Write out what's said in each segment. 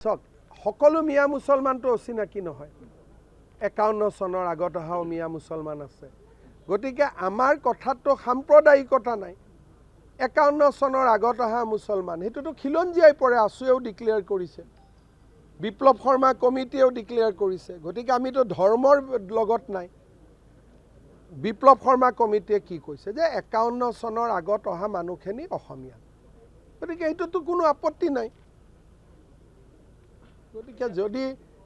চাওক সকলো মিয়া মুছলমানটো অচিনাকি নহয়। ৫১ চনৰ আগত অহাও মিয়া মুছলমান আছে। গতিকে আমাৰ কথাটো সাম্প্ৰদায়িকতা নাই। ৫১ চনৰ আগত অহা মুছলমান সেইটোতো খিলঞ্জীয়াই পৰে। আছুৱেও ডিক্লেয়াৰ কৰিছে, বিপ্লৱ শৰ্মা কমিটিয়েও ডিক্লেয়াৰ কৰিছে। গতিকে আমিতো ধৰ্মৰ লগত নাই। বিপ্লৱ শৰ্মা কমিটিয়ে কি কৈছে যে ৫১ চনৰ আগত অহা মানুহখিনি অসমীয়া। গতিকে এইটোতো কোনো আপত্তি নাই। গতিকে যদি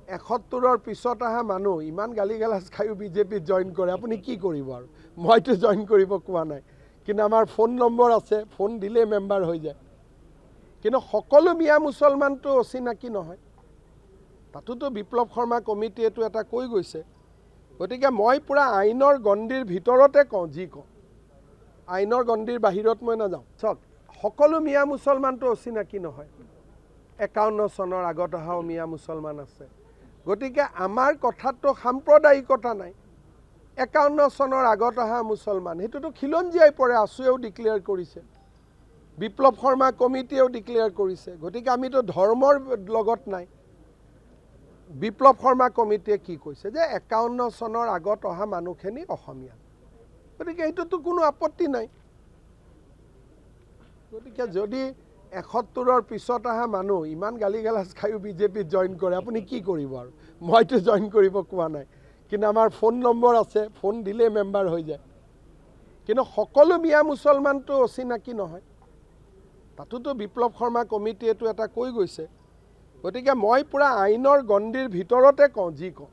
৭১ৰ পিছত অহা মানুহ ইমান গালি গালাজ খায়ো বিজেপিত জইন কৰে, আপুনি কি কৰিব? আৰু মইতো জইন কৰিব কোৱা নাই, কিন্তু আমাৰ ফোন নম্বৰ আছে, ফোন দিলেই মেম্বাৰ হৈ যায়। কিন্তু সকলো মিয়া মুছলমানটো অচিনাকি নহয়। তাতোতো বিপ্লৱ শৰ্মা কমিটিয়েতো এটা কৈ গৈছে। গতিকে মই পূৰা আইনৰ গণ্ডিৰ ভিতৰতে কওঁ, যি কওঁ আইনৰ গণ্ডিৰ বাহিৰত মই নাযাওঁ। চাওক সকলো মিয়া মুছলমানটো অচিনাকি নহয়। ৫১ চনৰ আগত অহাও মিয়া মুছলমান আছে। গতিকে আমাৰ কথাটো সাম্প্ৰদায়িকতা নাই। ৫১ চনৰ আগত অহা মুছলমান সেইটোতো খিলঞ্জীয়াই পৰে। আছুৱেও ডিক্লেয়াৰ কৰিছে, বিপ্লৱ শৰ্মা কমিটিয়েও ডিক্লেয়াৰ কৰিছে। গতিকে আমিতো ধৰ্মৰ লগত নাই। বিপ্লৱ শৰ্মা কমিটিয়ে কি কৈছে যে ৫১ চনৰ আগত অহা মানুহখিনি অসমীয়া। গতিকে এইটোতো কোনো আপত্তি নাই। গতিকে যদি ৭১ৰ পিছত অহা মানুহ ইমান গালি গালাজ খায়ো বিজেপিত জইন কৰে, আপুনি কি কৰিব? আৰু মইতো জইন কৰিব কোৱা নাই, কিন্তু আমাৰ ফোন নম্বৰ আছে, ফোন দিলেই মেম্বাৰ হৈ যায়। কিন্তু সকলো মিয়া মুছলমানটো অচিনাকি নহয়। তাতোতো বিপ্লৱ শৰ্মা কমিটিয়েতো এটা কৈ গৈছে। গতিকে মই পূৰা আইনৰ গণ্ডিৰ ভিতৰতে কওঁ, যি কওঁ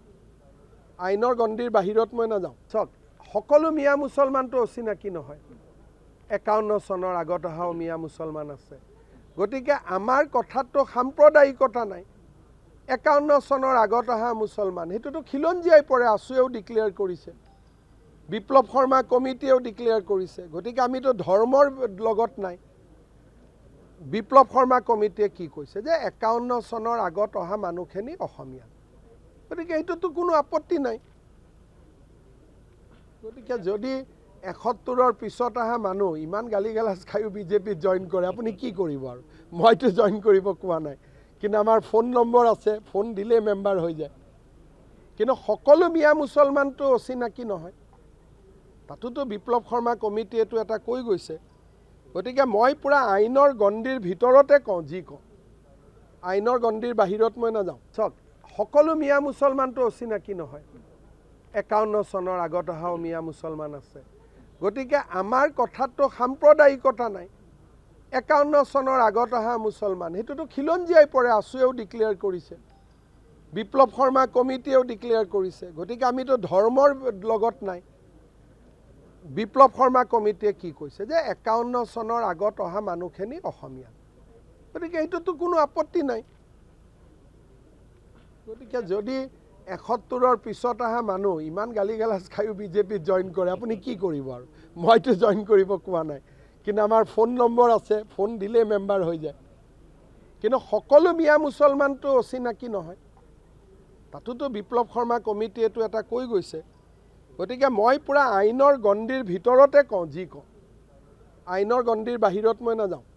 আইনৰ গণ্ডিৰ বাহিৰত মই নাযাওঁ। চাওক সকলো মিয়া মুছলমানটো অচিনাকি নহয়। ৫১ চনৰ আগত অহাও মিয়া মুছলমান আছে। গতিকে আমাৰ কথাটো সাম্প্ৰদায়িকতা নাই। ৫১ চনৰ আগত অহা মুছলমান সেইটোতো খিলঞ্জীয়াই পৰে। আছুৱেও ডিক্লেয়াৰ কৰিছে, বিপ্লৱ শৰ্মা কমিটিয়েও ডিক্লেয়াৰ কৰিছে। গতিকে আমিতো ধৰ্মৰ লগত নাই। বিপ্লৱ শৰ্মা কমিটিয়ে কি কৈছে যে ৫১ চনৰ আগত অহা মানুহখিনি অসমীয়া। গতিকে এইটোতো কোনো আপত্তি নাই। গতিকে যদি ৭১ৰ পিছত অহা মানুহ ইমান গালি গালাজ খায়ো বিজেপিত জইন কৰে, আপুনি কি কৰিব? আৰু মইতো জইন কৰিব কোৱা নাই, কিন্তু আমাৰ ফোন নম্বৰ আছে, ফোন দিলেই মেম্বাৰ হৈ যায়। কিন্তু সকলো মিয়া মুছলমানটো অচিনাকি নহয়। তাতোতো বিপ্লৱ শৰ্মা কমিটিয়েতো এটা কৈ গৈছে। গতিকে মই পূৰা আইনৰ গণ্ডিৰ ভিতৰতে কওঁ, যি কওঁ আইনৰ গণ্ডিৰ বাহিৰত মই নাযাওঁ। চাওক সকলো মিয়া মুছলমানটো অচিনাকি নহয়। ৫১ চনৰ আগত অহাও মিয়া মুছলমান আছে। গতিকে আমাৰ কথাটো সাম্প্ৰদায়িকতা নাই। ৫১ চনৰ আগত অহা মুছলমান সেইটোতো খিলঞ্জীয়াই পৰে। আছুৱেও ডিক্লেয়াৰ কৰিছে, বিপ্লৱ শৰ্মা কমিটিয়েও ডিক্লেয়াৰ কৰিছে। গতিকে আমিতো ধৰ্মৰ লগত নাই। বিপ্লৱ শৰ্মা কমিটিয়ে কি কৈছে যে ৫১ চনৰ আগত অহা মানুহখিনি অসমীয়া। গতিকে এইটোতো কোনো আপত্তি নাই। গতিকে যদি ৭১ৰ পিছত অহা মানুহ ইমান গালি গালাজ খায়ো বিজেপিত জইন কৰে, আপুনি কি কৰিব? আৰু মইতো জইন কৰিব কোৱা নাই, কিন্তু আমাৰ ফোন নম্বৰ আছে, ফোন দিলেই মেম্বাৰ হৈ যায়। কিন্তু সকলো মিয়া মুছলমানটো অচিনাকি নহয়। তাতোতো বিপ্লৱ শৰ্মা কমিটিয়েতো এটা কৈ গৈছে। গতিকে মই পূৰা আইনৰ গণ্ডিৰ ভিতৰতে কওঁ, যি কওঁ আইনৰ গণ্ডিৰ বাহিৰত মই নাযাওঁ।